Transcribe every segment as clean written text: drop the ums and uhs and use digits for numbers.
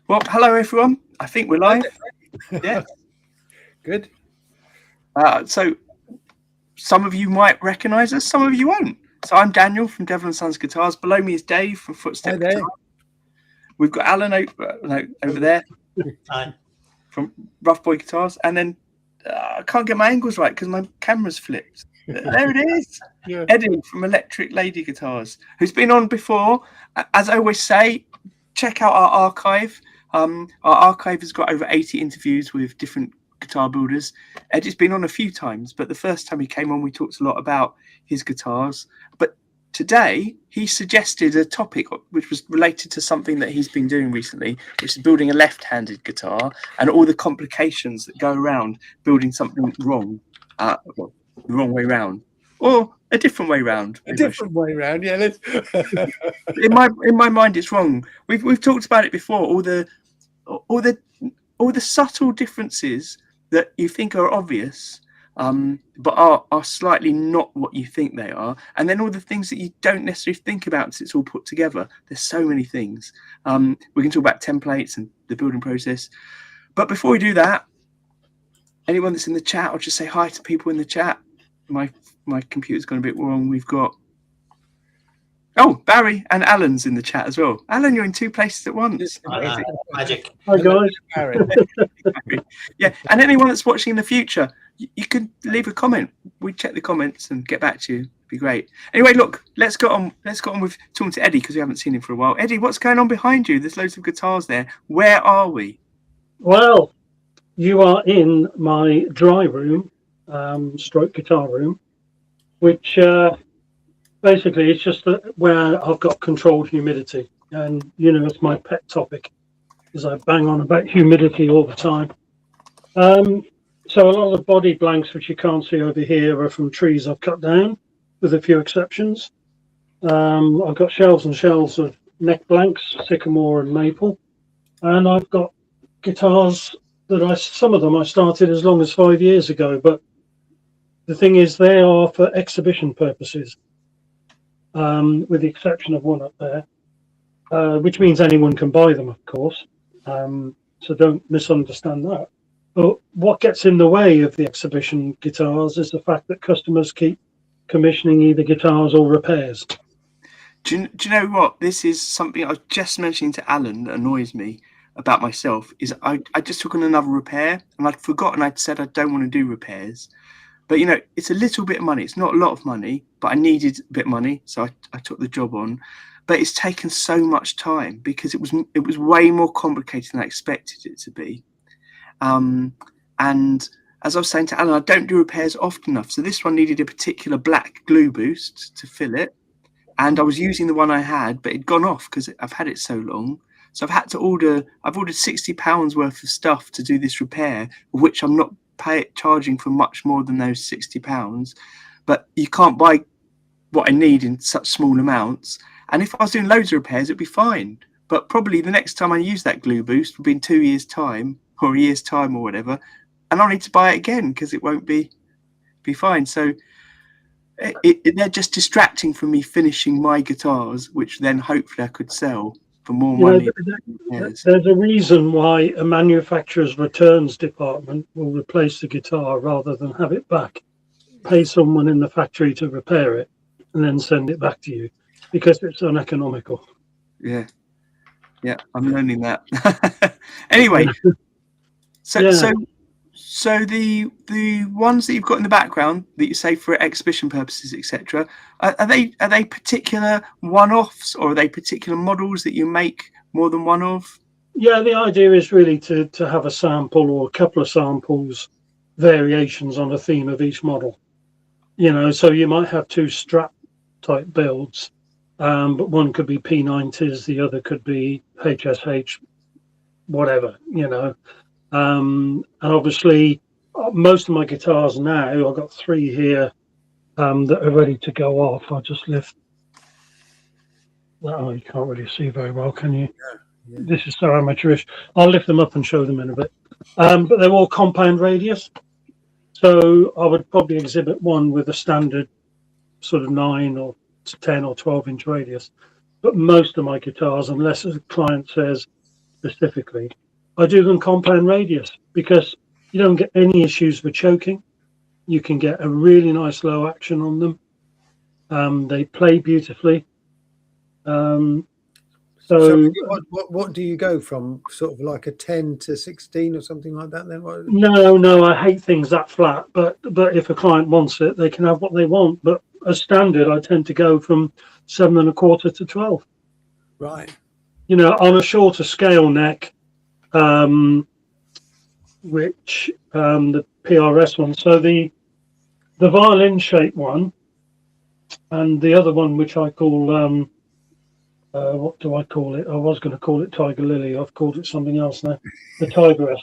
Well, hello everyone. I think we're live. Yeah. Good. So some of you might recognise us, some of you won't. So I'm Daniel from Devil and Sons Guitars. Below me is Dave from Footstep Guitar. We've got Alan over there. Hi. From Rough Boy Guitars, and then I can't get my angles right because my camera's flipped. There it is. Yeah. Eddie from Electric Lady Guitars, who's been on before. As I always say, check out our archive. Our archive has got over 80 interviews with different guitar builders. Eddie's been on a few times, but the first time he came on, we talked a lot about his guitars. But today, he suggested a topic which was related to something that he's been doing recently, which is building a left-handed guitar and all the complications that go around building something wrong, the wrong way round, or a different way round. A different way round, yeah. In my mind, it's wrong. We've talked about it before. All the subtle differences that you think are obvious, but are slightly not what you think they are, and then all the things that you don't necessarily think about until it's all put together. There's so many things. We can talk about templates and the building process, but before we do that, anyone that's in the chat, I'll just say hi to people in the chat. My computer's gone a bit wrong. We've got Barry and Alan's in the chat as well. Alan, you're in two places at once. Magic. Hi guys. Yeah, and anyone that's watching in the future, you can leave a comment. We check the comments and get back to you. It'd be great. Anyway, look, let's go on with talking to Eddie because we haven't seen him for a while. Eddie, what's going on behind you? There's loads of guitars there. Where are we? Well, you are in my dry room, stroke guitar room, which basically it's just where I've got controlled humidity, and it's my pet topic because I bang on about humidity all the time. So a lot of the body blanks which you can't see over here are from trees I've cut down, with a few exceptions. I've got shelves and shelves of neck blanks, sycamore and maple, and I've got guitars that some of them I started as long as 5 years ago, but the thing is they are for exhibition purposes, with the exception of one up there, which means anyone can buy them, of course. So don't misunderstand that. But what gets in the way of the exhibition guitars is the fact that customers keep commissioning either guitars or repairs. Do you know what? This is something I was just mentioning to Alan that annoys me about myself. Is I just took on another repair and I'd forgotten I'd said I don't want to do repairs. But it's a little bit of money. It's not a lot of money, but I needed a bit of money, so I took the job on. But it's taken so much time because it was way more complicated than I expected it to be. And as I was saying to Alan, I don't do repairs often enough. So this one needed a particular black glue boost to fill it. And I was using the one I had, but it'd gone off because I've had it so long. So I've ordered £60 worth of stuff to do this repair, of which I'm not charging for much more than those £60. But you can't buy what I need in such small amounts. And if I was doing loads of repairs, it'd be fine. But probably the next time I use that glue boost will be in 2 years' time or a year's time or whatever. And I'll need to buy it again because it won't be fine. So they're just distracting from me finishing my guitars, which then hopefully I could sell for more money. There's a reason why a manufacturer's returns department will replace the guitar rather than have it back. Pay someone in the factory to repair it and then send it back to you because it's uneconomical. Yeah, I'm learning that. Anyway, so the ones that you've got in the background that you say for exhibition purposes, etc., are they particular one-offs or are they particular models that you make more than one of? Yeah, the idea is really to have a sample or a couple of samples, variations on a theme of each model. So you might have two strap type builds, but one could be P90s, the other could be HSH, whatever, and obviously most of my guitars now, I've got three here that are ready to go off. I'll just lift. Oh, you can't really see very well, can you? Yeah. This is so amateurish. I'll lift them up and show them in a bit. But they're all compound radius. So I would probably exhibit one with a standard sort of 9 or 10 or 12 inch radius. But most of my guitars, unless a client says, specifically, I do them compound radius because you don't get any issues with choking. You can get a really nice low action on them. They play beautifully. So what do you go from, sort of like a 10 to 16 or something like that then? No, I hate things that flat, but if a client wants it, they can have what they want. But as standard, I tend to go from 7 1/4 to 12. Right. You know, on a shorter scale neck, which the PRS one. So the violin shaped one, and the other one, which I call what do I call it? I was going to call it Tiger Lily. I've called it something else now. The Tigress.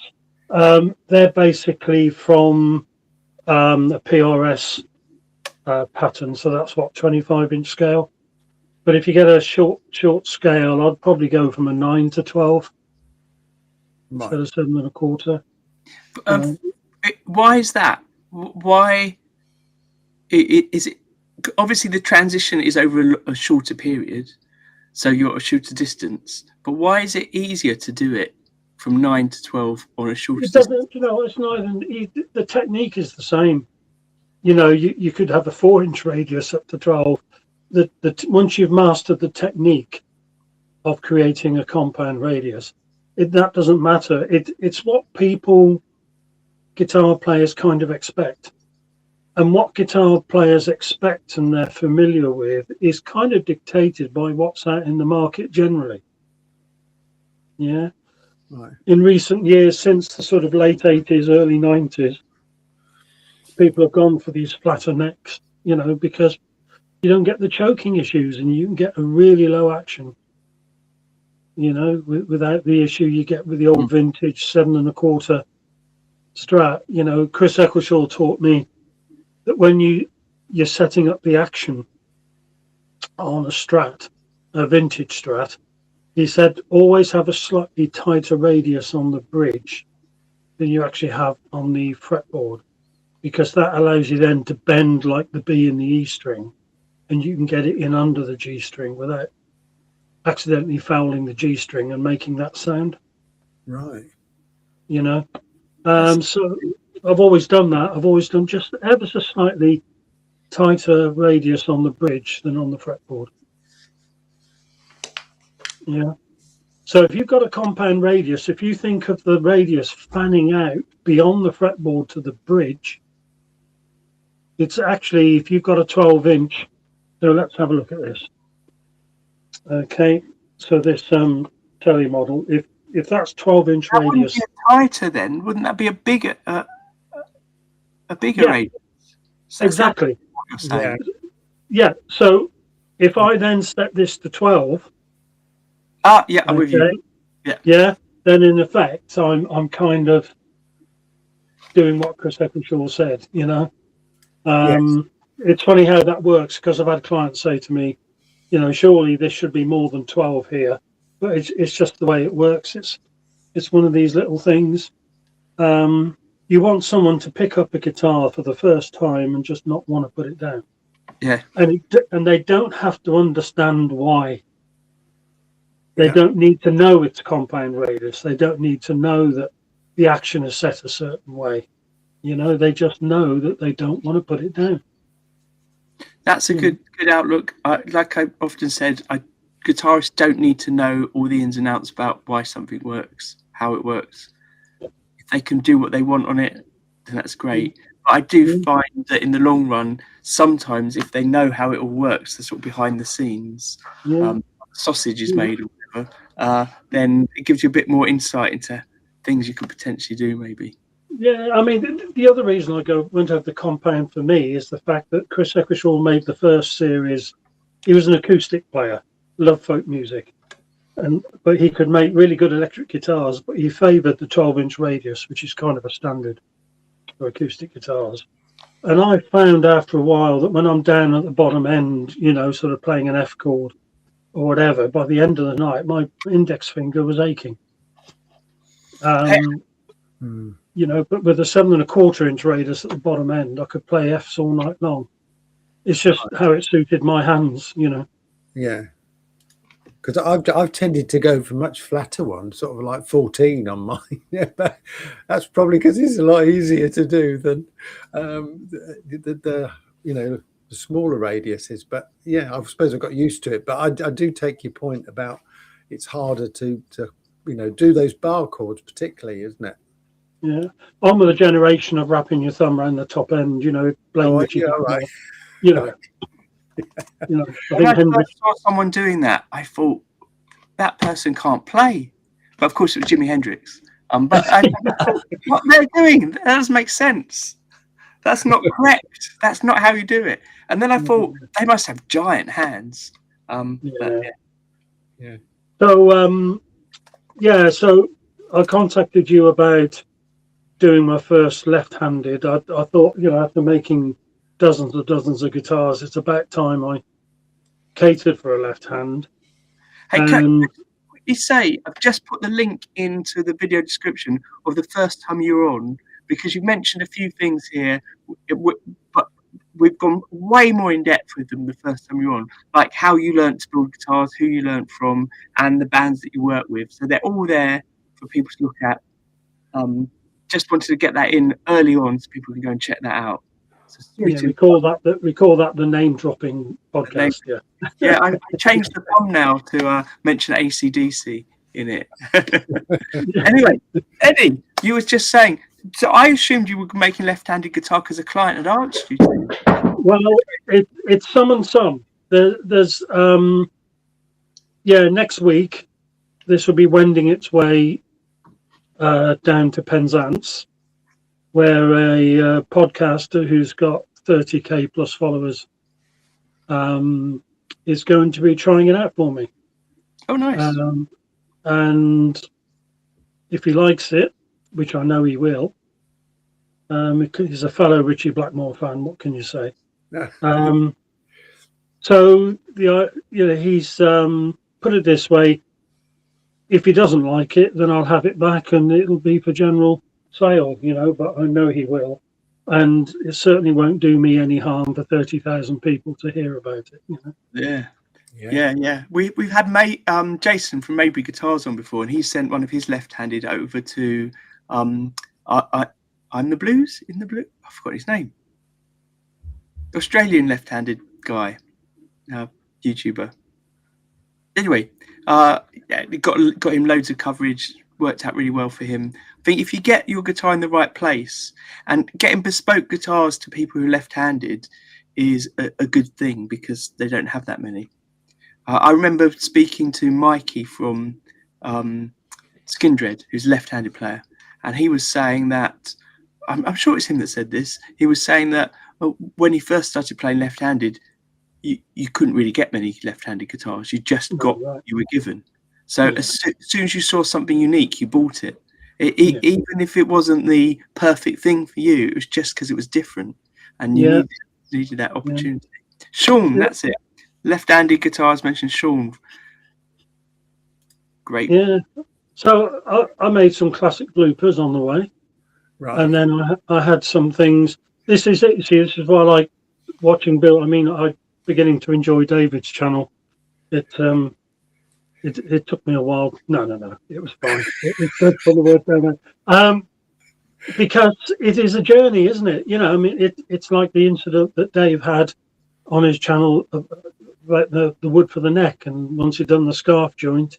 They're basically from a PRS pattern. So that's what, 25-inch scale. But if you get a short scale, I'd probably go from a 9 to 12 instead of 7 1/4. Why is that? Why is it? Obviously, the transition is over a shorter period, so you're at a shorter distance. But why is it easier to do it from 9 to 12 on a shorter distance? You know, it's not even, the technique is the same. You know, you could have a 4-inch radius up to 12. Once you've mastered the technique of creating a compound radius, that doesn't matter. It's what guitar players kind of expect. And what guitar players expect and they're familiar with is kind of dictated by what's out in the market generally. Yeah. Right. In recent years, since the sort of late 80s, early 90s, people have gone for these flatter necks, you know, because you don't get the choking issues and you can get a really low action, you know, without the issue you get with the old vintage 7 1/4 Strat. You know, Chris Eccleshaw taught me that when you're setting up the action on a Strat, a vintage Strat, he said always have a slightly tighter radius on the bridge than you actually have on the fretboard, because that allows you then to bend like the B and the E string, and you can get it in under the G string without accidentally fouling the G string and making that sound. Right. You know, so I've always done that. I've always done just ever so slightly tighter radius on the bridge than on the fretboard. Yeah. So if you've got a compound radius, if you think of the radius fanning out beyond the fretboard to the bridge, it's actually, if you've got a 12-inch, so let's have a look at this. Okay, so this telly model, if that's 12-inch that radius, wouldn't be tighter then, wouldn't that be a bigger yeah, radius? So exactly. what you're saying. Yeah. So if I then set this to 12, Yeah, I'm with you. Yeah, then in effect, I'm kind of doing what Chris Eccleshaw said, you know. It's funny how that works, because I've had clients say to me, you know, surely this should be more than 12 here, but it's just the way it works. It's one of these little things. You want someone to pick up a guitar for the first time and just not want to put it down. Yeah. And they don't have to understand why. They don't need to know it's compound radius. They don't need to know that the action is set a certain way. You know, they just know that they don't want to put it down. That's a good outlook. Like I often said, guitarists don't need to know all the ins and outs about why something works, how it works. If they can do what they want on it, then that's great. But I do find that in the long run, sometimes if they know how it all works, the sort of behind the scenes, sausage is made or whatever, then it gives you a bit more insight into things you could potentially do, maybe. Yeah, I mean, the other reason I went over the compound for me is the fact that Chris Eccleshaw made the first series. He was an acoustic player, loved folk music, but he could make really good electric guitars, but he favoured the 12-inch radius, which is kind of a standard for acoustic guitars. And I found after a while that when I'm down at the bottom end, you know, sort of playing an F chord or whatever, by the end of the night, my index finger was aching. You know, but with a 7 1/4-inch radius at the bottom end, I could play Fs all night long. It's just how it suited my hands, you know. Yeah. because I've tended to go for much flatter ones, sort of like 14 on mine. Yeah, but that's probably because it's a lot easier to do than the the smaller radiuses. But yeah, I suppose I've got used to it. But I do take your point about it's harder to do those bar chords particularly, isn't it? Yeah, I'm with a generation of wrapping your thumb around the top end. Blame Richie. Yeah, right. You know, I When think I Hendrix. first saw someone doing that, I thought that person can't play. But of course, it was Jimi Hendrix. But I thought, what they're doing, that doesn't make sense. That's not correct. That's not how you do it. And then I thought they must have giant hands. But, Yeah. So so I contacted you about doing my first left-handed. I thought, after making dozens of guitars, it's about time I catered for a left hand. Hey, And you say I've just put the link into the video description of the first time you were on, because you mentioned a few things here, but we've gone way more in depth with them the first time you were on, like how you learned to build guitars, who you learned from, and the bands that you work with. So they're all there for people to look at. Just wanted to get that in early on so people can go and check that out. So we call that the name dropping podcast. Yeah, I changed the thumbnail to mention AC/DC in it. Anyway, Eddie, you was just saying. So I assumed you were making left-handed guitar because a client had asked you to. Well, it's some and some. There's next week this will be wending its way down to Penzance, where a podcaster who's got 30k plus followers is going to be trying it out for me. Oh, nice. And if he likes it, which I know he will, he's a fellow Richie Blackmore fan. What can you say? So he's put it this way: if he doesn't like it, then I'll have it back, and it'll be for general sale. But I know he will, and it certainly won't do me any harm for 30,000 people to hear about it. Yeah. We've had Jason from Maybury Guitars on before, and he sent one of his left-handed over to I'm the Blues in the Blue. I forgot his name. Australian left-handed guy, YouTuber. Anyway, it got him loads of coverage. Worked out really well for him. I think if you get your guitar in the right place, and getting bespoke guitars to people who are left-handed is a good thing, because they don't have that many. I remember speaking to Mikey from Skindred, who's a left-handed player, and he was saying that, I'm sure it's him that said this, he was saying that when he first started playing left-handed, you couldn't really get many left-handed guitars. You just got what you were given. So as soon as you saw something unique, you bought it. Even if it wasn't the perfect thing for you, it was just because it was different, and you needed that opportunity. Sean, that's it. Left-handed guitars mentioned Sean. Great. Yeah. So I made some classic bloopers on the way, and then I had some things. This is it. See, this is why I like watching Bill. I mean, I'm beginning to enjoy David's channel. It took me a while. No, it was fine. It's good for the word down. Because it is a journey, isn't it? I mean, it's like the incident that Dave had on his channel, the wood for the neck, and once he'd done the scarf joint,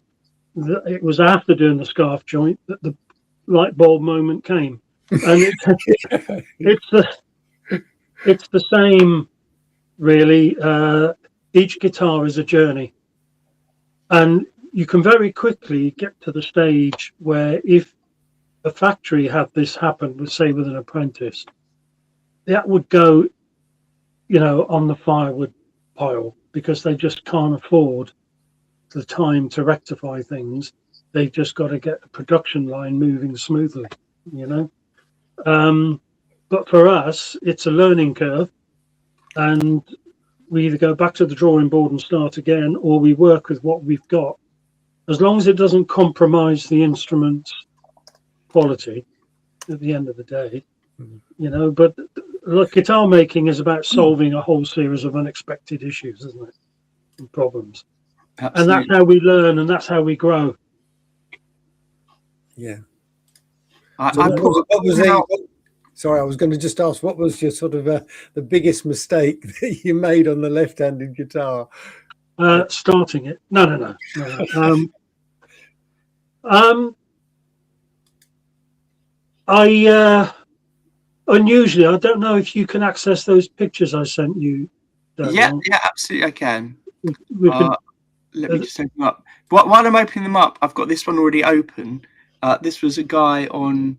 it was after doing the scarf joint that the light bulb moment came. And it's the same, really. Each guitar is a journey, and you can very quickly get to the stage where, if a factory had this happen with an apprentice, that would go, on the firewood pile, because they just can't afford the time to rectify things. They've just got to get the production line moving smoothly, But for us, it's a learning curve, and we either go back to the drawing board and start again, or we work with what we've got, as long as it doesn't compromise the instrument's quality at the end of the day. But look, guitar making is about solving a whole series of unexpected issues, isn't it? And problems. And that's how we learn, and that's how we grow. Yeah. I put Sorry, I was going to just ask, what was your sort of the biggest mistake that you made on the left-handed guitar? Starting it. No. Unusually, I don't know if you can access those pictures I sent you. Yeah, absolutely, I can. We can Let me just open them up. While I'm opening them up, I've got this one already open. This was a guy on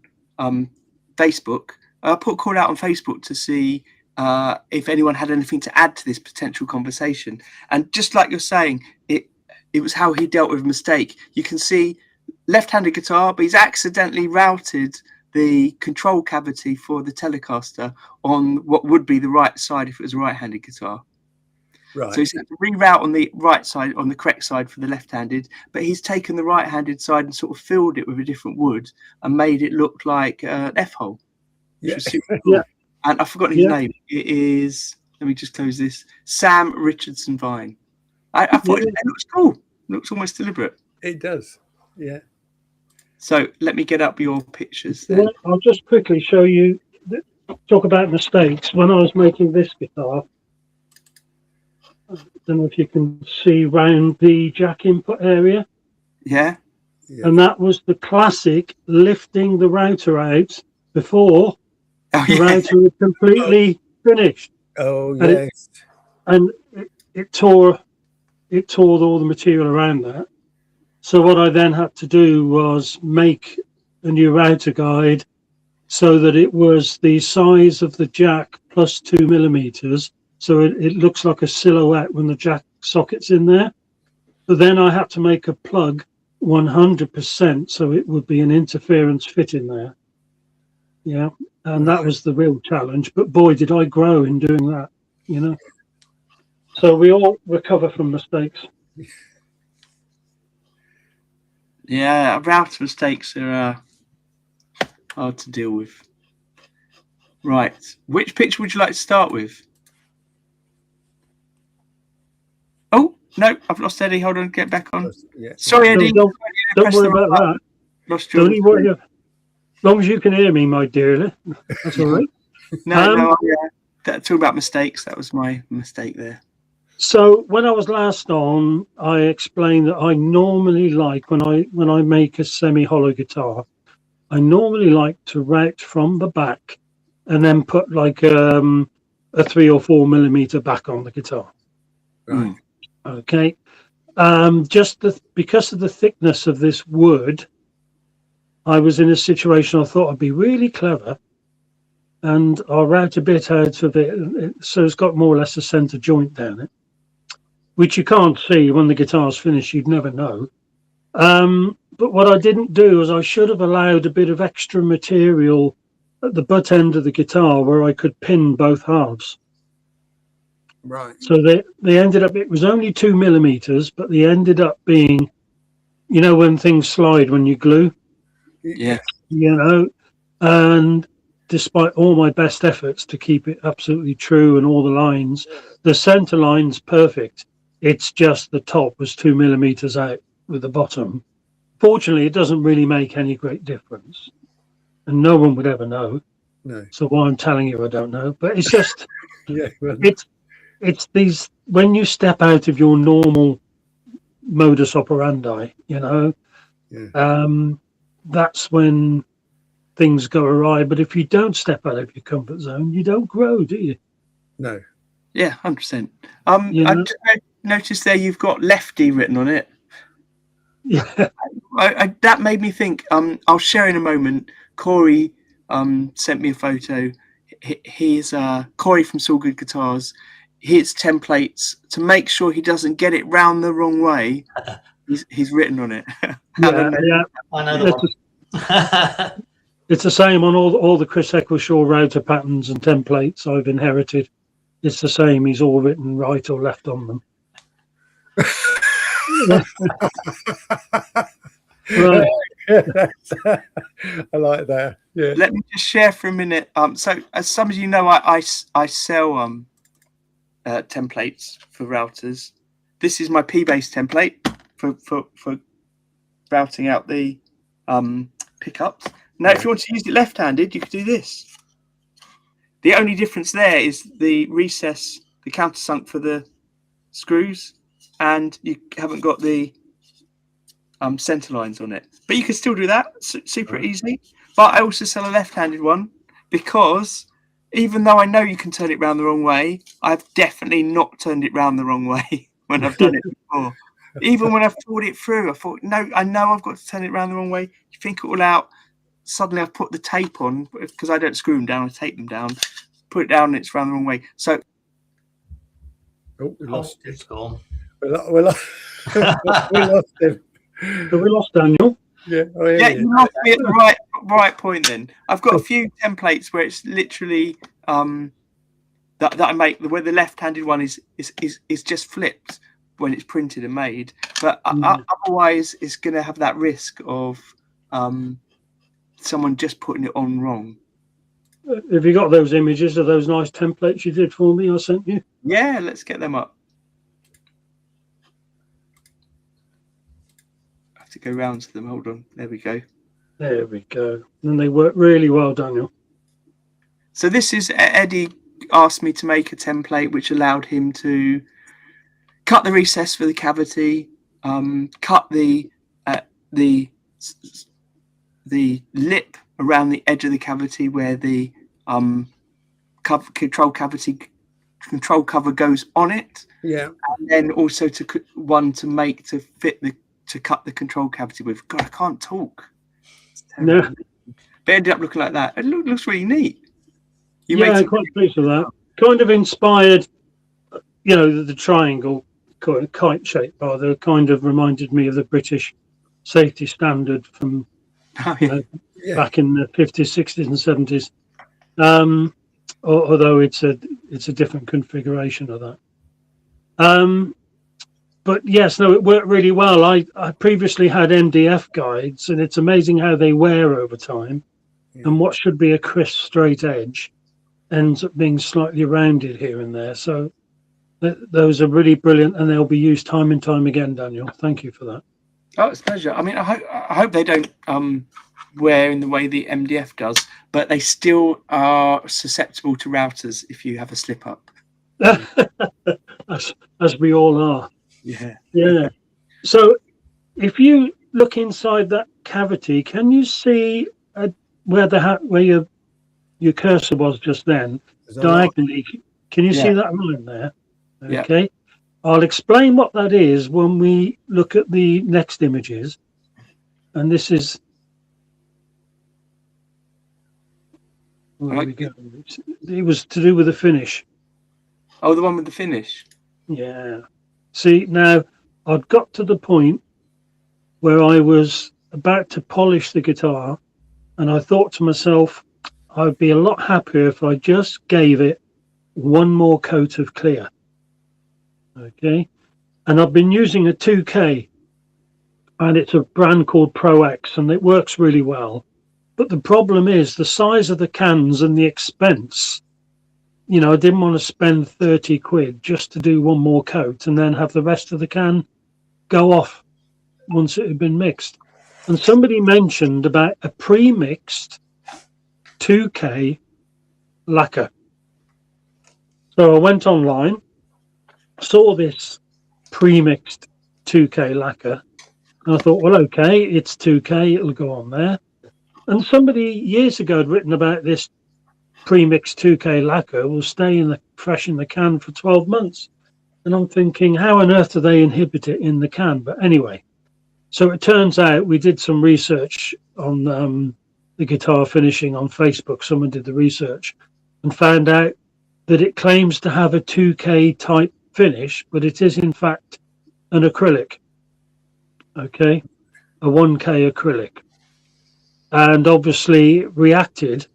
Facebook. I put a call out on Facebook to see if anyone had anything to add to this potential conversation. And just like you're saying, it was how he dealt with a mistake. You can see left-handed guitar, but he's accidentally routed the control cavity for the Telecaster on what would be the right side if it was a right-handed guitar. Right. So he's had to reroute on the right side, on the correct side for the left-handed, but he's taken the right-handed side and sort of filled it with a different wood and made it look like an F-hole. Yeah. Cool. Yeah. And I've forgotten his name. It is, let me just close this, Sam Richardson Vine. I thought it looks cool. It looks almost deliberate. It does. Yeah. So let me get up your pictures then. Well, I'll just quickly show you, talk about mistakes. When I was making this guitar, I don't know if you can see round the jack input area. Yeah. And that was the classic lifting the router out before the router was completely finished. Oh, And yes. it tore all the material around that. So what I then had to do was make a new router guide so that it was the size of the jack plus 2 millimeters. So it looks like a silhouette when the jack socket's in there. But then I had to make a plug 100% so it would be an interference fit in there. Yeah. And that was the real challenge. But boy, did I grow in doing that, you know. So we all recover from mistakes. Yeah, router mistakes are hard to deal with. Right. Which picture would you like to start with? Oh, no, I've lost Eddie. Hold on, get back on. Yeah. Sorry, Eddie. Don't worry about that. Lost Don't your... you worry. As long as you can hear me, my dearly, that's all right. No, talk about mistakes. That was my mistake there. So when I was last on, I explained that I normally like, when I make a semi-hollow guitar, I normally like to route from the back and then put like a 3 or 4 millimeter back on the guitar. Right. Okay. Because of the thickness of this wood, I was in a situation I thought I'd be really clever and I'll route a bit out of it so it's got more or less a center joint down it, which you can't see when the guitar's finished. You'd never know. But what I didn't do is I should have allowed a bit of extra material at the butt end of the guitar where I could pin both halves. Right. So they ended up, it was only 2 millimeters, but they ended up being, you know, when things slide when you glue. Yeah. You know, and despite all my best efforts to keep it absolutely true and all the lines, the center line's perfect. It's just the top was 2 millimeters out with the bottom. Fortunately, it doesn't really make any great difference. And no one would ever know. No. So why I'm telling you, I don't know. But it's just, Yeah. Well, it's these, when you step out of your normal modus operandi, you know, that's when things go awry. But if you don't step out of your comfort zone, you don't grow, do you? No. Yeah, 100%. Yeah. I noticed there you've got lefty written on it. Yeah. That made me think. I'll share in a moment. Corey sent me a photo. He's Corey from Soul Good Guitars. His templates to make sure he doesn't get it round the wrong way. He's written on it. Yeah. I know the one. It's the same on all the Chris Eccleshaw router patterns and templates I've inherited. It's the same. He's all written right or left on them. Right. I like that. Yeah. Let me just share for a minute. So as some of you know, I sell templates for routers. this is my P-base template for routing out the pickups. Now, if you want to use it left-handed, you could do this. The only difference there is the recess, the countersunk for the screws, and you haven't got the center lines on it. But you can still do that, super easy. But I also sell a left-handed one because even though I know you can turn it round the wrong way, I've definitely not turned it round the wrong way when I've done it before. Even when I've thought it through, I thought, no, I know I've got to turn it round the wrong way. You think it all out. Suddenly I've put the tape on because I don't screw them down, I tape them down, put it down, and it's round the wrong way. So, we lost it's gone. we lost him. So we lost Daniel. Yeah, you must be at the right point. Then I've got a few templates where it's literally that I make where the left-handed one is just flipped when it's printed and made, but otherwise it's going to have that risk of someone just putting it on wrong. Have you got those images of those nice templates you did for me? I sent you. Yeah, let's get them up. I have to go round to them. Hold on. There we go. There we go. And they work really well, Daniel. So this is Eddie asked me to make a template which allowed him to cut the recess for the cavity, cut the lip around the edge of the cavity where the control cover goes on it. Yeah, and then also to cut the control cavity with. God, I can't talk. No. But it ended up looking like that. It looks really neat. I'm quite pleased with that. Kind of inspired, the triangle kind of kite shape rather kind of reminded me of the British safety standard from back in the 50s, 60s and 70s. Although it's a different configuration of that. But yes, no, it worked really well. I previously had MDF guides, and it's amazing how they wear over time. Yeah. And what should be a crisp, straight edge ends up being slightly rounded here and there. So those are really brilliant, and they'll be used time and time again, Daniel. Thank you for that. Oh, it's a pleasure. I mean, I hope they don't wear in the way the MDF does, but they still are susceptible to routers if you have a slip up. as we all are. Yeah. So if you look inside that cavity, can you see where your cursor was just then, diagonally? Can you see that line there? Okay. Yeah. I'll explain what that is when we look at the next images. And this is where we go. It was to do with the finish. Oh, the one with the finish. Yeah. See, now I'd got to the point where I was about to polish the guitar, and I thought to myself, I'd be a lot happier if I just gave it one more coat of clear. Okay. And I've been using a 2K, and it's a brand called Pro X, and it works really well. But the problem is the size of the cans and the expense. I didn't want to spend 30 quid just to do one more coat and then have the rest of the can go off once it had been mixed. And somebody mentioned about a pre-mixed 2K lacquer. So I went online, saw this pre-mixed 2K lacquer, and I thought, well, okay, it's 2K, it'll go on there. And somebody years ago had written about this pre-mixed 2K lacquer will stay fresh in the can for 12 months. And I'm thinking, how on earth do they inhibit it in the can? But anyway, so it turns out we did some research on the guitar finishing on Facebook. Someone did the research and found out that it claims to have a 2K type finish, but it is in fact an acrylic. Okay, a 1K acrylic. And obviously reacted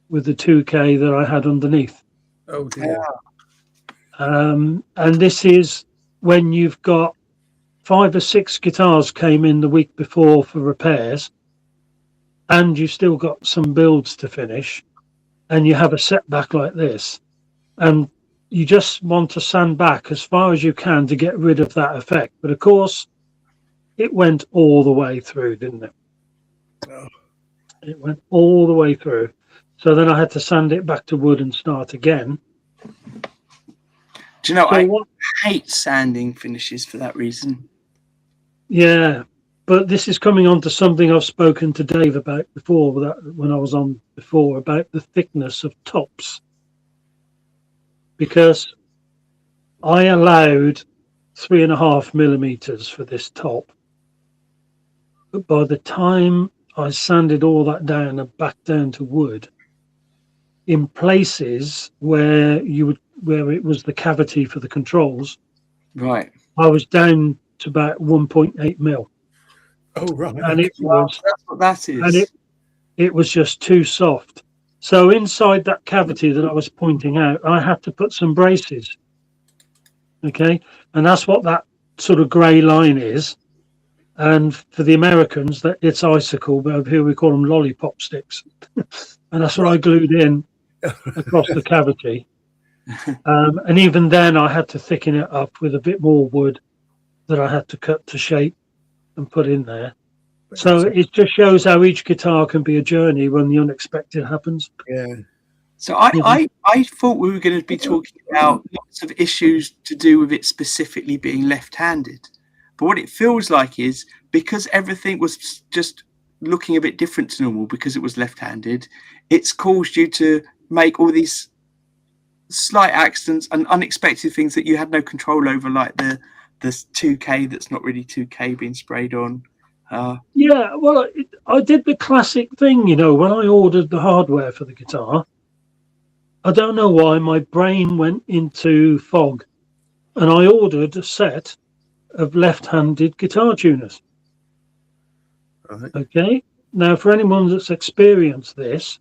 with the 2K that I had underneath. Oh dear. And this is when you've got 5 or 6 guitars came in the week before for repairs, and you've still got some builds to finish, and you have a setback like this. And you just want to sand back as far as you can to get rid of that effect. But of course, it went all the way through, didn't it? Oh. It went all the way through. So then I had to sand it back to wood and start again. Do you know, So I what? hate sanding finishes for that reason. Yeah, but this is coming on to something I've spoken to Dave about before, when I was on before, about the thickness of tops. Because I allowed 3.5 millimeters for this top. But by the time I sanded all that down and back down to wood, in places where it was the cavity for the controls, Right. I was down to about 1.8 mil. Oh, right. And it Wow, was, that's what that is. and it was just too soft. So inside that cavity that I was pointing out, I had to put some braces. Okay. And that's what that sort of grey line is. And for the Americans, that it's icicle, but over here we call them lollipop sticks. And that's what I glued in across the cavity. And even then I had to thicken it up with a bit more wood that I had to cut to shape and put in there. So it just shows how each guitar can be a journey when the unexpected happens. Yeah. So I thought we were going to be talking about lots of issues to do with it specifically being left-handed. But what it feels like is, because everything was just looking a bit different to normal because it was left-handed, it's caused you to make all these slight accidents and unexpected things that you had no control over, like the 2K that's not really 2K being sprayed on. Yeah, well, I did the classic thing, when I ordered the hardware for the guitar. I don't know why my brain went into fog, and I ordered a set of left-handed guitar tuners. Right. Okay, now for anyone that's experienced this,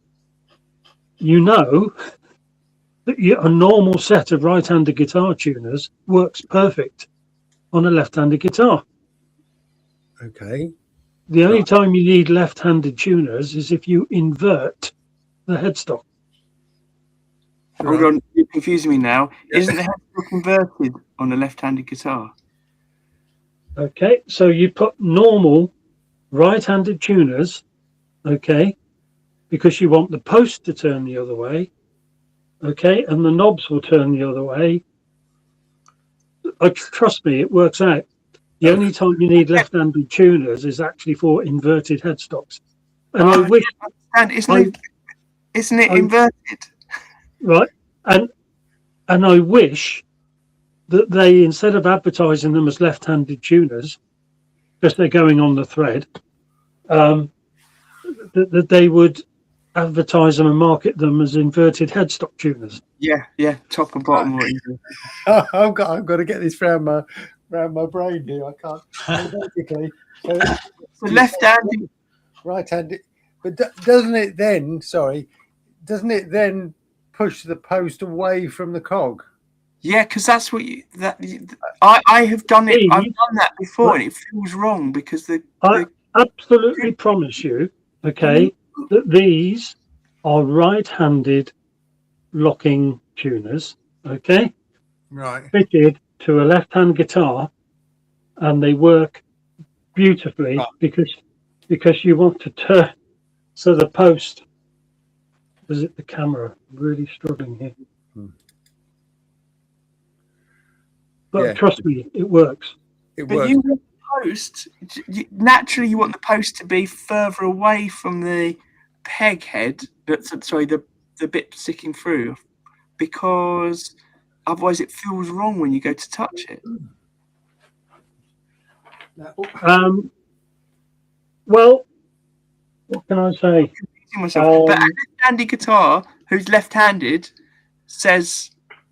you know that a normal set of right-handed guitar tuners works perfect on a left-handed guitar. Okay. The only time you need left-handed tuners is if you invert the headstock. Hold on, you're confusing me now. Isn't the headstock inverted on a left-handed guitar? Okay, so you put normal right-handed tuners, okay, because you want the post to turn the other way, okay, and the knobs will turn the other way. Trust me, it works out. The only time you need left-handed tuners is actually for inverted headstocks. And I wish, isn't it inverted? Right, and I wish that they, instead of advertising them as left-handed tuners, because they're going on the thread, that they would advertise them and market them as inverted headstock tuners. Yeah, top and bottom. I've got to get this round my brain here. I can't. Basically, so left-handed, right-handed. But doesn't it then? Sorry, doesn't it then push the post away from the cog? Yeah, because that's what I have done it. I've done that before, and it feels wrong because I absolutely promise you, okay, that these are right-handed locking tuners, okay, right, fitted to a left-hand guitar, and they work beautifully because you want to turn. So the post, is it the camera? I'm really struggling here. But trust me, it works. It but works. You want the post, naturally you want the post to be further away from the peg head, the bit sticking through, because otherwise it feels wrong when you go to touch it. Well, what can I say? Myself. But a left-handed guitar who's left-handed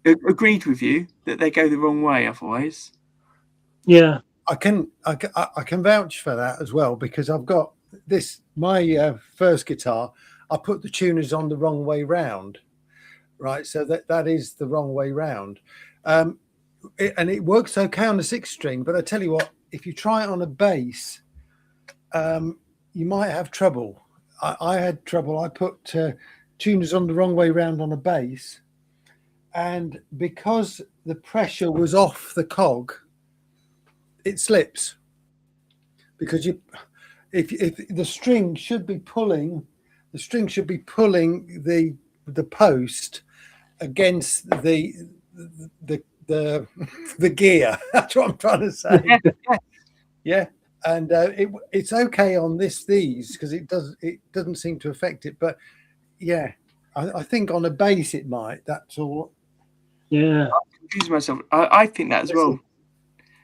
agreed with you that they go the wrong way otherwise. Yeah, I can vouch for that as well, because I've got my first guitar. I put the tuners on the wrong way round, right? So that is the wrong way round, and it works okay on the 6-string. But I tell you what, if you try it on a bass, you might have trouble. I had trouble. I put tuners on the wrong way round on a bass, and because the pressure was off the cog, it slips. Because if the string should be pulling, the post against the gear. That's what I'm trying to say. Yeah, and it's okay on these because it doesn't seem to affect it. But yeah, I think on a bass it might. That's all. Yeah, I confuse myself. I think that as well.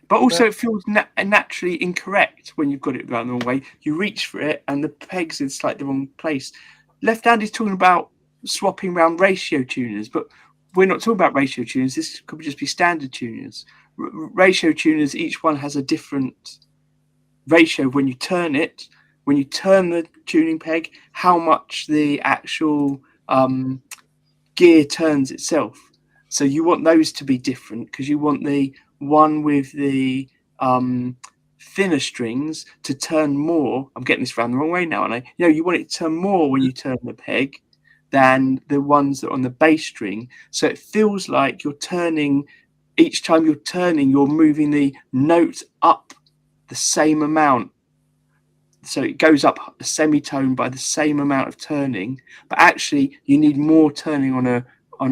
But also, it feels naturally incorrect when you've got it around the wrong way. You reach for it, and the peg's in slightly the wrong place. Left-handed is talking about swapping around ratio tuners, but we're not talking about ratio tuners. This could just be standard tuners. Ratio tuners, each one has a different ratio when you turn it. When you turn the tuning peg, how much the actual gear turns itself. So you want those to be different because you want the one with the thinner strings to turn more. I'm getting this round the wrong way now, and you want it to turn more when you turn the peg than the ones that are on the bass string. So it feels like you're turning, each time you're turning, you're moving the note up the same amount. So it goes up a semitone by the same amount of turning, but actually you need more turning on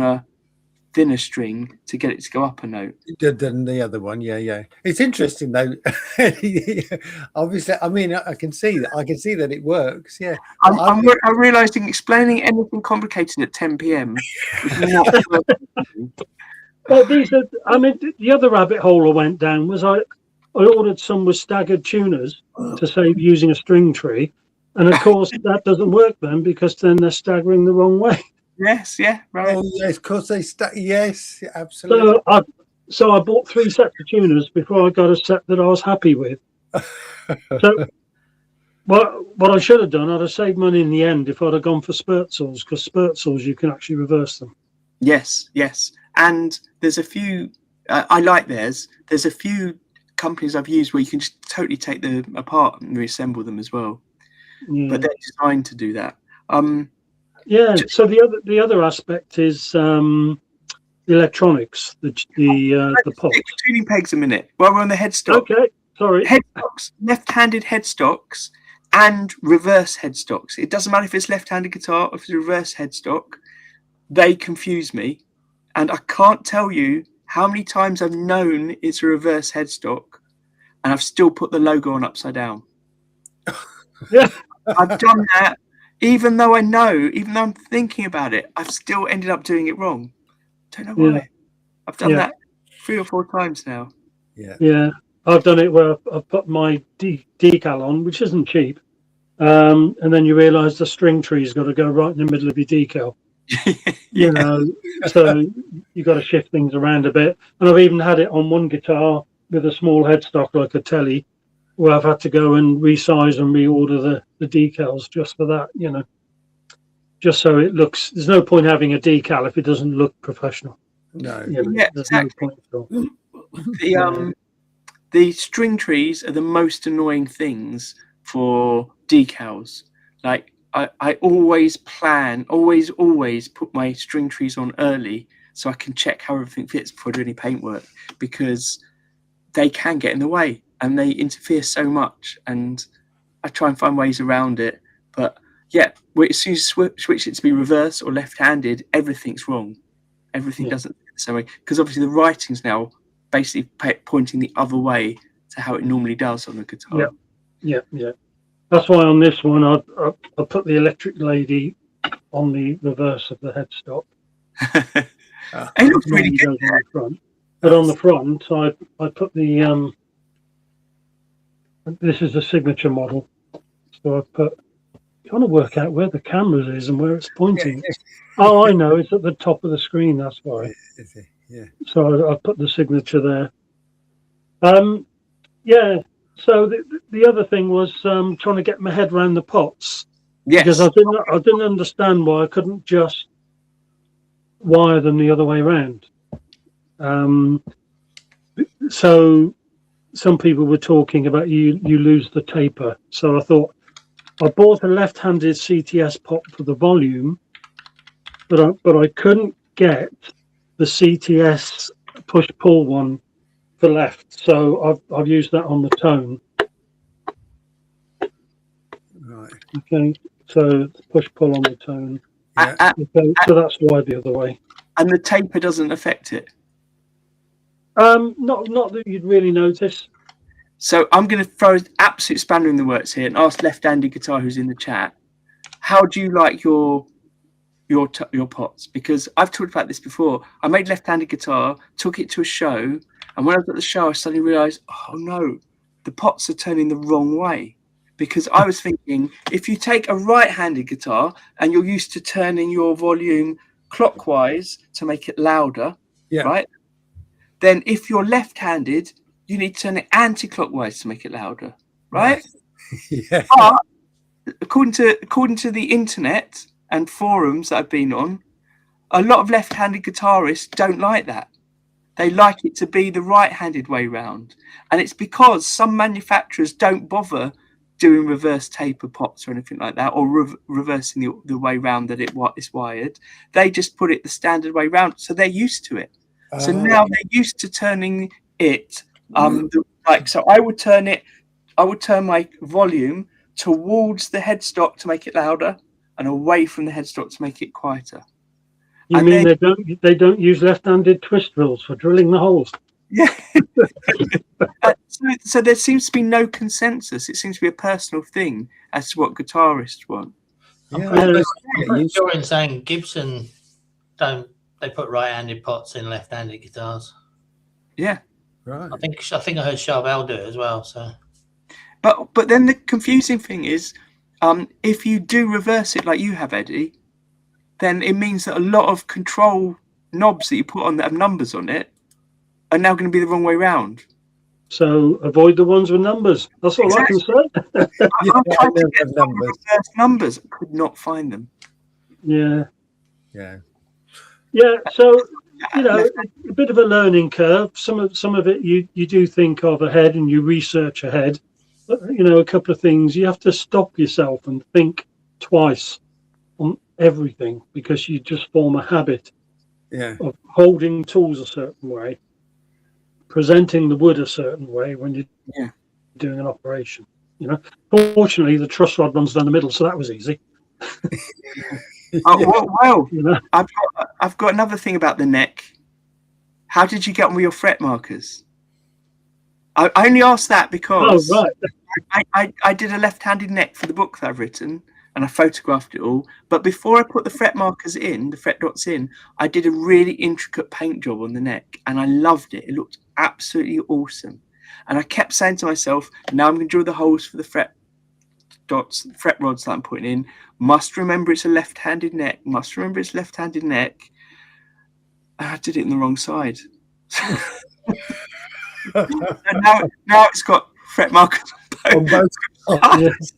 a thinner string to get it to go up a note Than the other one. Yeah. It's interesting though. Obviously, I mean, I can see that it works. Yeah. I'm realizing explaining anything complicated at 10 p.m. is not well, these are. I mean, the other rabbit hole I went down was I ordered some with staggered tuners to save using a string tree, and of course that doesn't work then because then they're staggering the wrong way. Yes, yeah, right. Oh yes, of course they yes, absolutely. So I bought 3 sets of tuners before I got a set that I was happy with. So what I should have done, I'd have saved money in the end if I'd have gone for spurt saws, because spurt saws you can actually reverse them. Yes, and there's a few. I like theirs. There's a few companies I've used where you can just totally take them apart and reassemble them as well. Yeah. But they're designed to do that. Yeah. So the other aspect is the electronics, the pot. Tuning pegs a minute while we're on the headstock. Okay, sorry. Headstocks, left-handed headstocks and reverse headstocks. It doesn't matter if it's left-handed guitar or if it's a reverse headstock. They confuse me, and I can't tell you how many times I've known it's a reverse headstock, and I've still put the logo on upside down. Yeah, I've done that. Even though I'm thinking about it, I've still ended up doing it wrong. Don't know why. Yeah. I've done that 3 or 4 times now. Yeah. I've done it where I've put my decal on, which isn't cheap, and then you realise the string tree's got to go right in the middle of your decal. You know, so you've got to shift things around a bit. And I've even had it on one guitar with a small headstock like a Telly, where I've had to go and resize and reorder the decals just for that, just so it looks. There's no point having a decal if it doesn't look professional. No. Yeah, there's exactly. no point at all. The string trees are the most annoying things for decals. Like I always always put my string trees on early so I can check how everything fits before I do any paintwork, because they can get in the way and they interfere so much, and I try and find ways around it. But yeah, as soon as you switch it to be reverse or left-handed, everything's wrong. Everything doesn't fit the same way, because obviously the writing's now basically pointing the other way to how it normally does on the guitar. Yeah. That's why on this one I put the electric lady on the reverse of the headstock. It looks really good on the front. But on the front, I put the this is a signature model, so I put. Trying to work out where the camera is and where it's pointing. Oh, I know, it's at the top of the screen. That's why. Yeah. So I put the signature there. Yeah. So the other thing was trying to get my head around the pots. Yes. Because I didn't understand why I couldn't just wire them the other way around. So some people were talking about you lose the taper. So I thought I bought a left-handed CTS pot for the volume, but I couldn't get the CTS push-pull one for left, so I've used that on the tone. Right. Okay, so push-pull on the tone. Yeah. Okay, so that's why the other way. And the taper doesn't affect it. Not that you'd really notice. So I'm going to throw an absolute spanner in the works here and ask left-handed guitar who's in the chat, how do you like your pots? Because I've talked about this before. I made left-handed guitar, took it to a show, and when I was at the show, I suddenly realised, oh no, the pots are turning the wrong way. Because I was thinking, if you take a right-handed guitar and you're used to turning your volume clockwise to make it louder, right? Then if you're left-handed, you need to turn it anti-clockwise to make it louder, right? Yeah. But according to the internet and forums that I've been on, a lot of left-handed guitarists don't like that. They like it to be the right-handed way round, and it's because some manufacturers don't bother doing reverse taper pots or anything like that, or reversing the way round that it's wired. They just put it the standard way round, so they're used to it. So now they're used to turning it so I would turn my volume towards the headstock to make it louder and away from the headstock to make it quieter. You mean they don't use left-handed twist drills for drilling the holes? Yeah. So there seems to be no consensus. It seems to be a personal thing as to what guitarists want. I'm pretty sure in saying Gibson they put right-handed pots in left-handed guitars. Yeah. Right. I think I heard Charvel do it as well. So, but then the confusing thing is, if you do reverse it like you have, Eddie, then it means that a lot of control knobs that you put on that have numbers on it are now going to be the wrong way round. So avoid the ones with numbers. That's all I can say. I'm trying to get reverse numbers. I could not find them. Yeah. Yeah. Yeah. So a bit of a learning curve. Some of it you do think of ahead and you research ahead. But a couple of things you have to stop yourself and think twice on everything, because you just form a habit of holding tools a certain way, presenting the wood a certain way when you're doing an operation. Fortunately the truss rod runs down the middle, so that was easy. Well, I've got another thing about the neck. How did you get on with your fret markers? I only asked that because I did a left-handed neck for the book that I've written, and I photographed it all. But before I put the fret markers in, the fret dots in, I did a really intricate paint job on the neck, and I loved it. It looked absolutely awesome. And I kept saying to myself, now I'm going to drill the holes for the fret dots, fret rods that I'm putting in. Must remember it's a left-handed neck. Must remember it's left-handed neck. And I did it in the wrong side. And now it's got fret markers on both sides.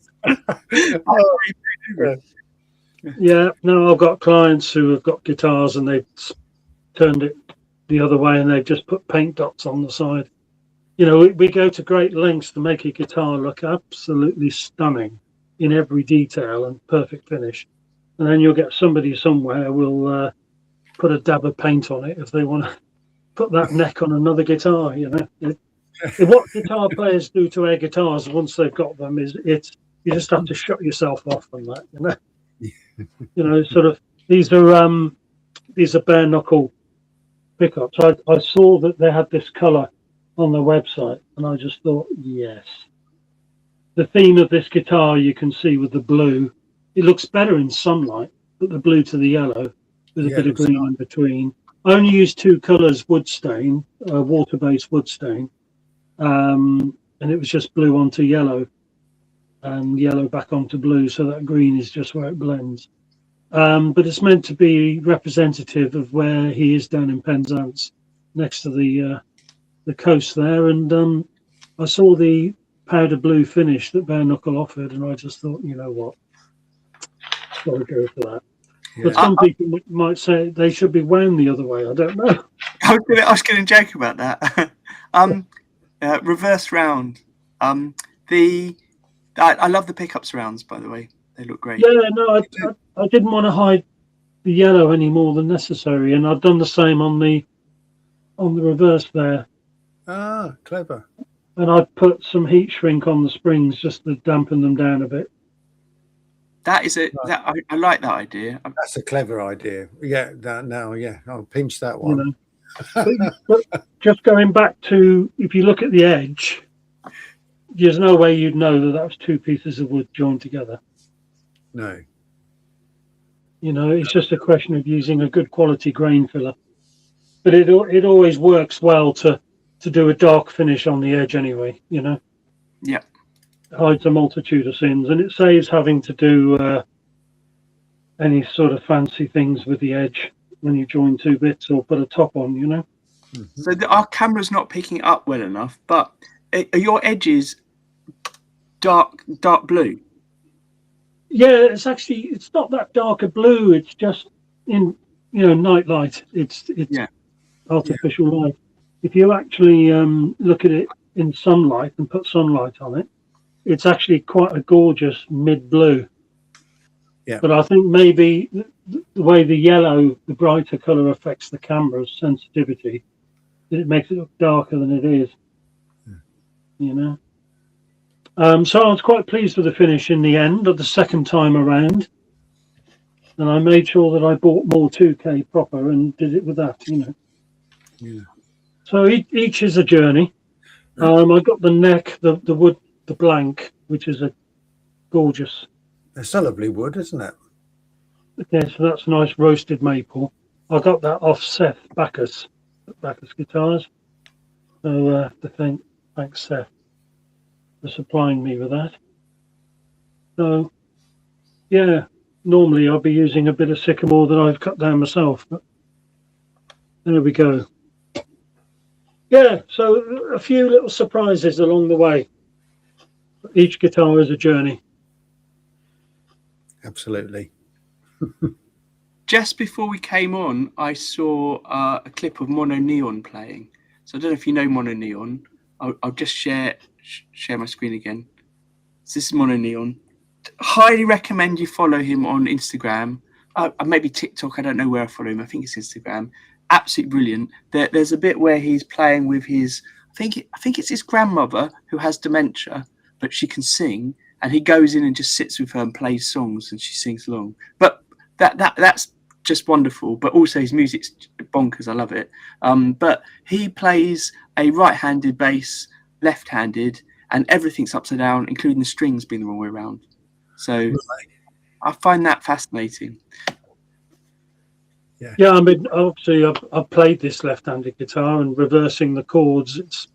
Yeah, no, I've got clients who have got guitars and they've turned it the other way and they've just put paint dots on the side. We go to great lengths to make a guitar look absolutely stunning in every detail and perfect finish. And then you'll get somebody somewhere will put a dab of paint on it if they want to put that neck on another guitar. What guitar players do to air guitars once they've got them is you just have to shut yourself off from that. Sort of these are bare knuckle pickups. I saw that they had this color on their website and I just thought, yes, the theme of this guitar you can see with the blue, it looks better in sunlight, but the blue to the yellow with a bit of green in between. I only used two colors wood stain, water-based wood stain, and it was just blue onto yellow and yellow back onto blue, so that green is just where it blends. But it's meant to be representative of where he is down in Penzance, next to the coast there. And I saw the powder blue finish that Bare Knuckle offered, and I just thought, you know what, got to go for that. Yeah. But some people might say they should be wound the other way. I don't know. I was going to joke about that. Reverse round. I love the pickups rounds, by the way. They look great. Yeah, no, I didn't want to hide the yellow any more than necessary, and I've done the same on the reverse there. Ah, clever. And I've put some heat shrink on the springs just to dampen them down a bit. That is it. Right. That I like that idea. That's a clever idea. Yeah, that now, yeah, I'll pinch that You one. know, but just going back to, if you look at the edge, there's no way you'd know that was two pieces of wood joined together. No. You know, it's just a question of using a good quality grain filler. But it always works well to do a dark finish on the edge anyway, you know. Yeah. Hides a multitude of sins, and it saves having to do any sort of fancy things with the edge when you join two bits or put a top on, you know. Mm-hmm. So our camera's not picking up well enough, but are your edges dark blue? Yeah, it's not that dark a blue. It's just in, you know, night light. It's artificial light. If you actually look at it in sunlight and put sunlight on it, it's actually quite a gorgeous mid blue. Yeah. But I think maybe the way the yellow, the brighter color affects the camera's sensitivity, it makes it look darker than it is. You know. So I was quite pleased with the finish in the end of the second time around, and I made sure that I bought more 2K proper and did it with that, you know. Yeah. So each is a journey. I got the neck, the wood, the blank, which is a gorgeous. It's a lovely wood, isn't it? Yeah, so that's nice roasted maple. I got that off Seth Bacchus Guitars. So thanks Seth for supplying me with that. So yeah, normally I'll be using a bit of sycamore that I've cut down myself, but there we go. Yeah, so a few little surprises along the way. Each guitar is a journey. Absolutely. Just before we came on, I saw a clip of Mono Neon playing. So I don't know if you know Mono Neon. I'll just share my screen again. So this is Mono Neon. Highly recommend you follow him on Instagram. Maybe TikTok. I don't know where I follow him. I think it's Instagram. Absolutely brilliant. There's a bit where he's playing with his. I think it's his grandmother who has dementia, but she can sing, and he goes in and just sits with her and plays songs, and she sings along. But that's just wonderful. But also his music's bonkers. I love it. But he plays a right-handed bass, left-handed, and everything's upside down, including the strings being the wrong way around. So I find that fascinating. Yeah, I mean, obviously I've played this left-handed guitar and reversing the chords. It's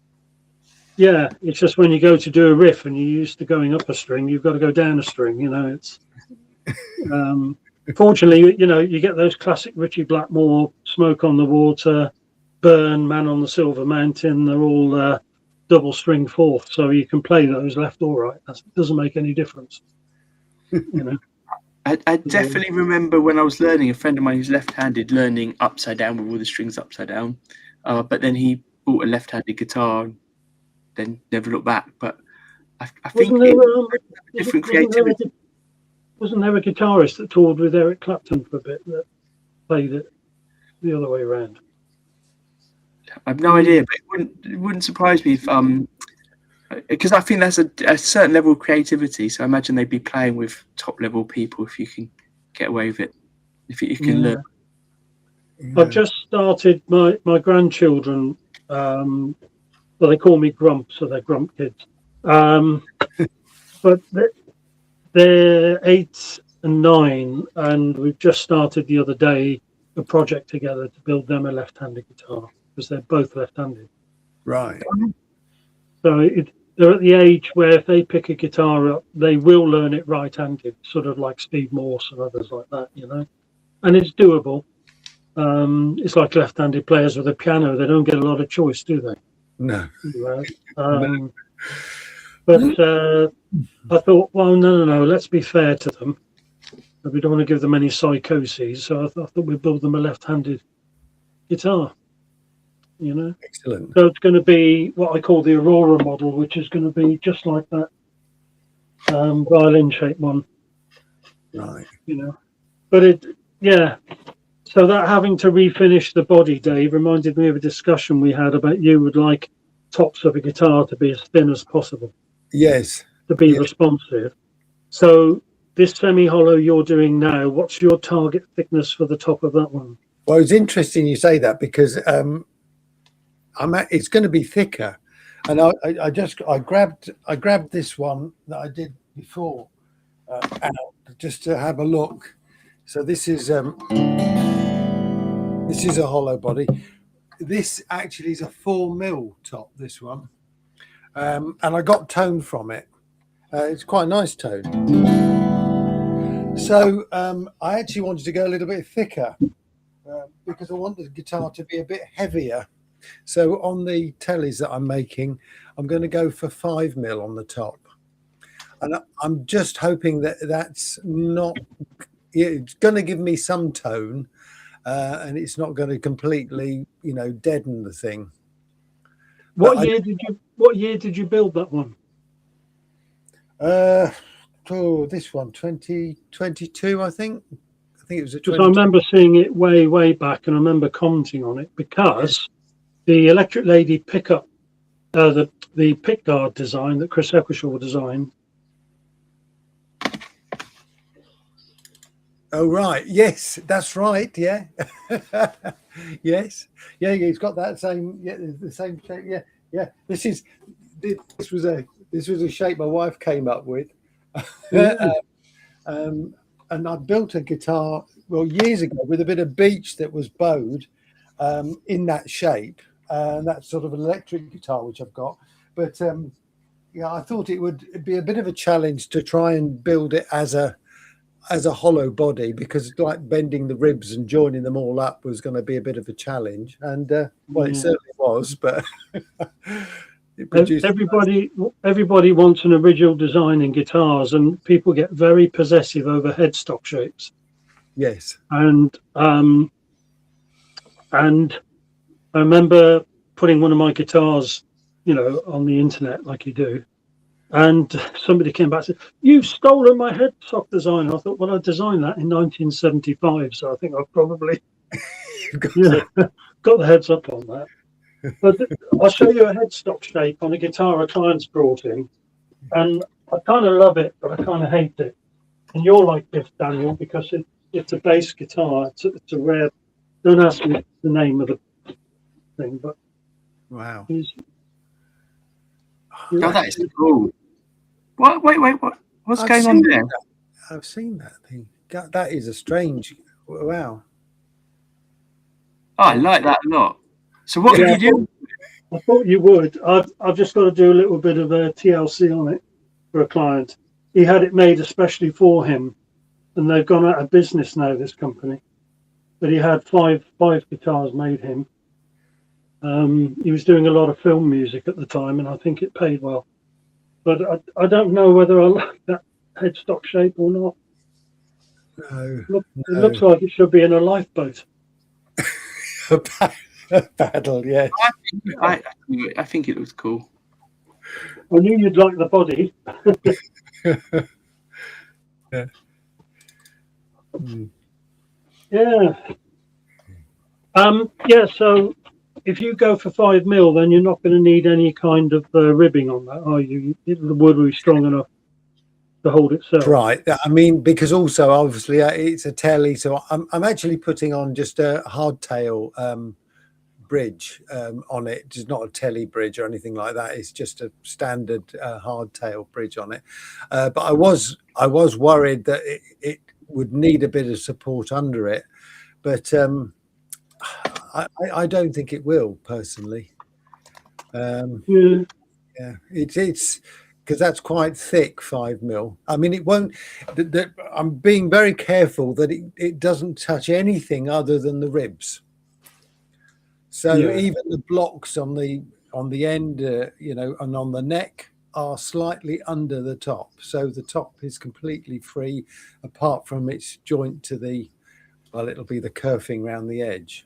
just when you go to do a riff and you're used to going up a string, you've got to go down a string. You know, it's fortunately, you know, you get those classic Richie Blackmore, Smoke on the Water, Burn, Man on the Silver Mountain. They're all double string fourth, so you can play those left or right. That doesn't make any difference. You know. I definitely remember when I was learning, a friend of mine who's left-handed learning upside down with all the strings upside down. But then he bought a left-handed guitar and then never looked back. But I think different creativity. Wasn't there a guitarist that toured with Eric Clapton for a bit that played it the other way around? I have no idea, but it wouldn't surprise me if because I think that's a certain level of creativity. So I imagine they'd be playing with top level people if you can get away with it. If you can learn. I've just started my grandchildren. Well, they call me Grump, so they're Grump kids. But they're 8 and 9, and we've just started the other day a project together to build them a left-handed guitar because they're both left-handed. Right. So they're at the age where if they pick a guitar up, they will learn it right-handed, sort of like Steve Morse and others like that, you know. And it's doable. It's like left-handed players with a piano; they don't get a lot of choice, do they? No. No. But I thought, well, no, let's be fair to them. We don't want to give them any psychoses, so I thought we'd build them a left-handed guitar. You know, excellent. So it's going to be what I call the Aurora model, which is going to be just like that violin-shaped one. Right. You know, but Yeah. So that having to refinish the body, Dave, reminded me of a discussion we had about you would like tops of a guitar to be as thin as possible. Yes. To be Yeah. responsive. So this semi-hollow you're doing now, what's your target thickness for the top of that one? Well, it's interesting you say that because it's going to be thicker, and I grabbed this one that I did before out just to have a look. So this is a hollow body. This actually is a 4mm top. This one, and I got tone from it. It's quite a nice tone. So I actually wanted to go a little bit thicker because I want the guitar to be a bit heavier. So on the tellies that I'm making, I'm going to go for 5mm on the top. And I'm just hoping that that's not, it's going to give me some tone and it's not going to completely, deaden the thing. What year did you build that one? This one, 2022, I think. I think it was a 'Cause I remember seeing it way back, and I remember commenting on it because the Electric Lady pickup, the pickguard design that Chris Eccleshaw designed. Oh right, yes, that's right. Yeah, yes, yeah. He's got that same, the same shape. Yeah. This was a shape my wife came up with. And I built a guitar years ago with a bit of beech that was bowed in that shape, and that's sort of an electric guitar which I've got. But I thought it would be a bit of a challenge to try and build it as a hollow body, because like bending the ribs and joining them all up was going to be a bit of a challenge. And it certainly was, but. Everybody wants an original design in guitars, and people get very possessive over headstock shapes. Yes. And I remember putting one of my guitars, on the internet like you do, and somebody came back and said, "You've stolen my headstock design." I thought, well, I designed that in 1975, so I think I've probably got the heads up on that. But I'll show you a headstock shape on a guitar a client's brought in, and I kind of love it, but I kind of hate it. And you're like this, Daniel, because it's a bass guitar. It's a rare. Don't ask me the name of the thing, but wow. That is cool. What? Wait, what? What's going on there? I've seen that thing. That is a strange. Wow. Oh, I like that a lot. So what did you do? I thought you would. I've just got to do a little bit of a TLC on it for a client. He had it made especially for him, and they've gone out of business now, this company. But he had five guitars made him. He was doing a lot of film music at the time, and I think it paid well. But I don't know whether I like that headstock shape or not. No, It looks like it should be in a lifeboat. A paddle, yes. I think it looks cool. I knew you'd like the body. Yeah. Yeah. So if you go for 5mm, then you're not going to need any kind of ribbing on that, are you? The wood will be strong enough to hold itself. Right. I mean, because also obviously it's a telly, so I'm actually putting on just a hardtail bridge on it. It's not a telly bridge or anything like that. It's just a standard hardtail bridge on it. But I was worried that it would need a bit of support under it, but I don't think it will personally. Yeah, it's because that's quite thick, 5mm. I mean, it won't. I'm being very careful that it doesn't touch anything other than the ribs. So even the blocks on the end, and on the neck are slightly under the top. So the top is completely free, apart from its joint to it'll be the kerfing around the edge.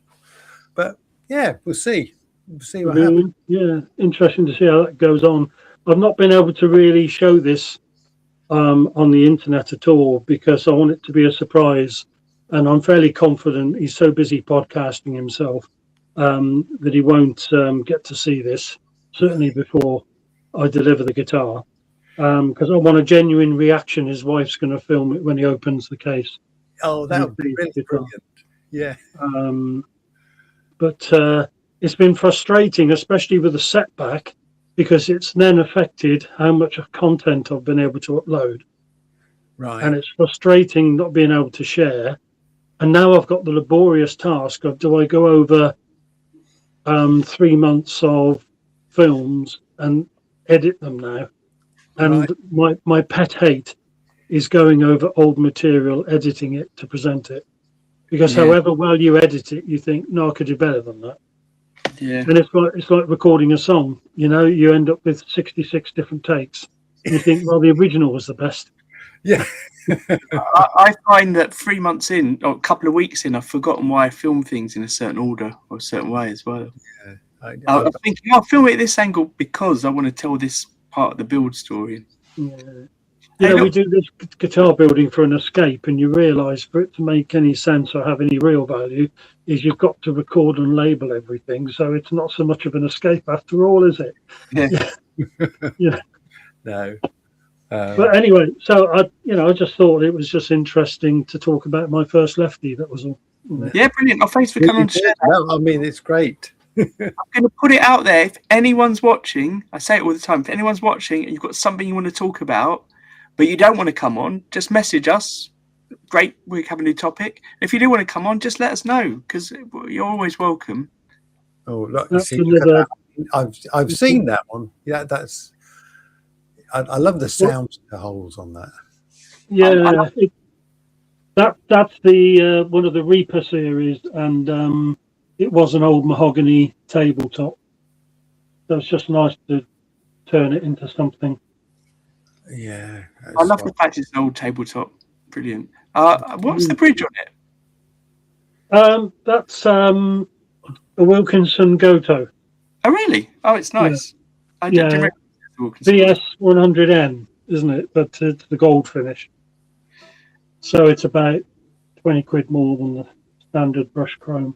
But yeah, we'll see. We'll see what happens. Yeah, interesting to see how that goes on. I've not been able to really show this on the internet at all because I want it to be a surprise. and I'm fairly confident he's so busy podcasting himself that he won't get to see this, certainly before I deliver the guitar, because I want a genuine reaction. His wife's going to film it when he opens the case. Oh, that would be really brilliant. Yeah. But it's been frustrating, especially with the setback, because it's then affected how much content I've been able to upload. Right. And it's frustrating not being able to share. And now I've got the laborious task of, do I go over 3 months of films and edit them now? And my pet hate is going over old material, editing it to present it. Because however well you edit it, you think, no, I could do better than that. Yeah. And it's like recording a song. You know, you end up with 66 different takes. And you think, well, the original was the best. Yeah. I find that 3 months in, or a couple of weeks in, I've forgotten why I film things in a certain order or a certain way as well. Yeah. I'm thinking, I'll film it at this angle because I want to tell this part of the build story. Yeah. You know, we do this guitar building for an escape, and you realise for it to make any sense or have any real value is you've got to record and label everything. So it's not so much of an escape after all, is it? Yeah. Yeah. No. But anyway, so I just thought it was just interesting to talk about my first lefty. That was all. Yeah, brilliant. Oh, thanks for coming on to share that. No, I mean, it's great. I'm going to put it out there. If anyone's watching, I say it all the time, if anyone's watching and you've got something you want to talk about, but you don't want to come on, just message us. Great, we have a new topic. If you do want to come on, just let us know, because you're always welcome. Oh, look, you see, look at that. I've seen that one. Yeah, that's. I love the sound holes on that. Yeah, that's the one of the Reaper series, and it was an old mahogany tabletop. So it's just nice to turn it into something. Yeah, I love the fact it's an old tabletop. Brilliant. What's the bridge on it? That's a Wilkinson Goto. Oh, really? Oh, it's nice. Yeah. I didn't recognize the Wilkinson. VS 100N, isn't it? But it's the gold finish. So it's about 20 quid more than the standard brush chrome.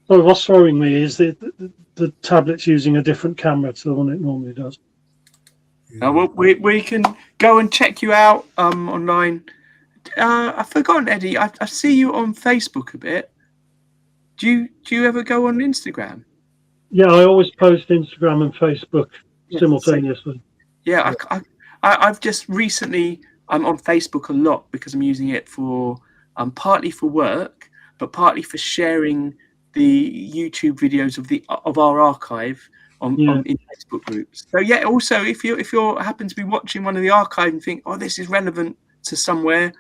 So what's throwing me is the tablet's using a different camera to the one it normally does. Well, we can go and check you out online. I've forgotten, Eddie. I see you on Facebook a bit. Do you ever go on Instagram? Yeah, I always post Instagram and Facebook simultaneously. Yeah, I've just recently. I'm on Facebook a lot because I'm using it for partly for work, but partly for sharing the YouTube videos of our archive in Facebook groups. So yeah, also if you happen to be watching one of the archive and think, oh, this is relevant to somewhere,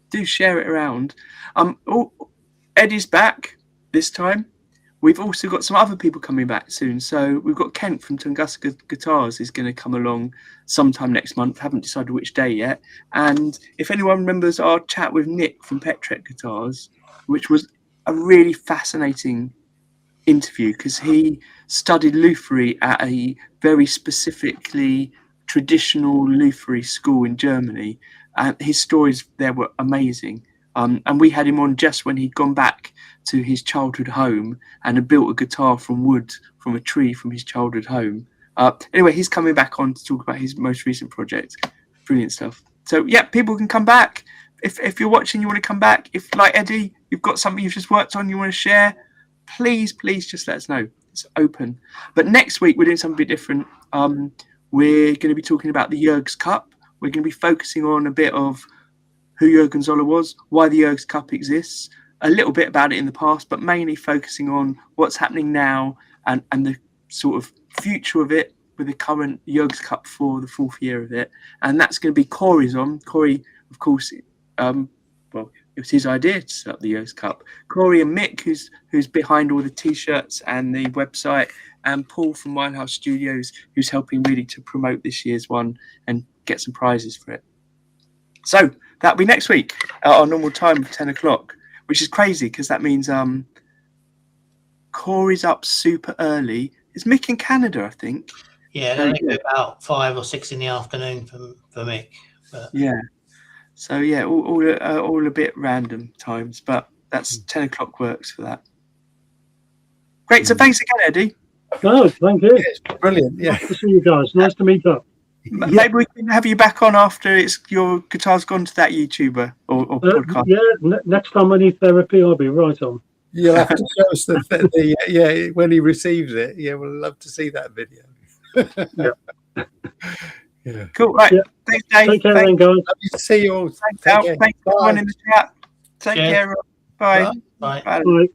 do share it around. Eddie's back this time. We've also got some other people coming back soon. So we've got Kent from Tunguska Guitars is going to come along sometime next month. Haven't decided which day yet. And if anyone remembers our chat with Nick from Petrek Guitars, which was a really fascinating interview because he studied lutherie at a very specifically traditional lutherie school in Germany. And his stories there were amazing. And we had him on just when he'd gone back to his childhood home and had built a guitar from wood from a tree from his childhood home. Anyway, he's coming back on to talk about his most recent project. Brilliant stuff. So yeah, people can come back. If you're watching, you want to come back. If, like Eddie, you've got something you've just worked on, you want to share, please just let us know. It's open. But next week we're doing something a bit different. We're going to be talking about the Jurgs Cup. We're going to be focusing on a bit of who Jurgen Zoller was, why the Jurgs Cup exists, a little bit about it in the past, but mainly focusing on what's happening now and the sort of future of it with the current Jurgs Cup for the 4th year of it. And that's going to be Corey's on. Corey, of course, well, it was his idea to set up the Jurgs Cup. Corey and Mick, who's behind all the T-shirts and the website, and Paul from Winehouse Studios, who's helping really to promote this year's one and get some prizes for it. So that'll be next week at our normal time of 10 o'clock, which is crazy because that means Corey's up super early. Is Mick in Canada, I think? Yeah, that'll be about 5 or 6 in the afternoon for Mick. But... Yeah. So yeah, all a bit random times, but that's 10 o'clock works for that. Great. So thanks again, Eddie. Oh, thank you. Yes, brilliant. Yeah. Nice to see you guys. Nice to meet up. Maybe we can have you back on after your guitar's gone to that YouTuber or podcast. Yeah, next time I need therapy, I'll be right on. You'll have to show us the when he receives it. Yeah, we'll love to see that video. Yeah. Cool. Right. Yeah. Thanks, Dave. Take care, Thanks. then, guys. Love to see you all. Thanks, Take Al. care. Thanks Bye. everyone in the chat. Take Cheers. care. Bye. Bye. Bye. Bye.